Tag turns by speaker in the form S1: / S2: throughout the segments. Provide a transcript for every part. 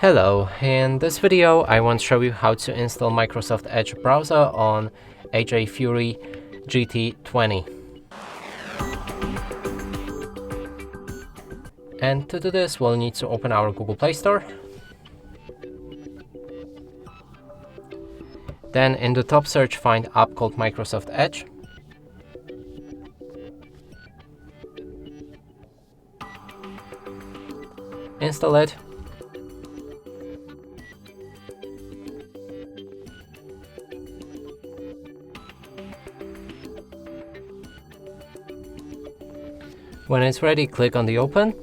S1: Hello, in this video I want to show you how to install Microsoft Edge browser on HAFURY GT20. And to do this we'll need to open our Google Play Store. Then in the top search find app called Microsoft Edge. Install it. When it's ready, click on the open.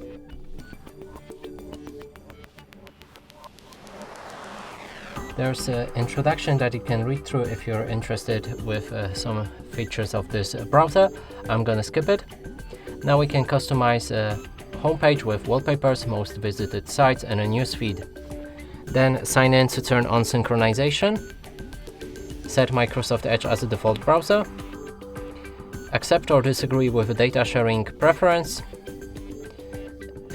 S1: There's an introduction that you can read through if you're interested with some features of this browser. I'm gonna skip it. Now we can customize a homepage with wallpapers, most visited sites, and a newsfeed. Then sign in to turn on synchronization. Set Microsoft Edge as a default browser. Accept or disagree with a data sharing preference.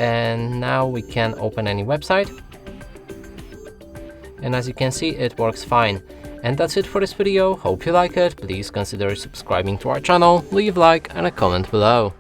S1: And now we can open any website. And as you can see, it works fine. And that's it for this video. Hope you like it. Please consider subscribing to our channel, leave a like and a comment below.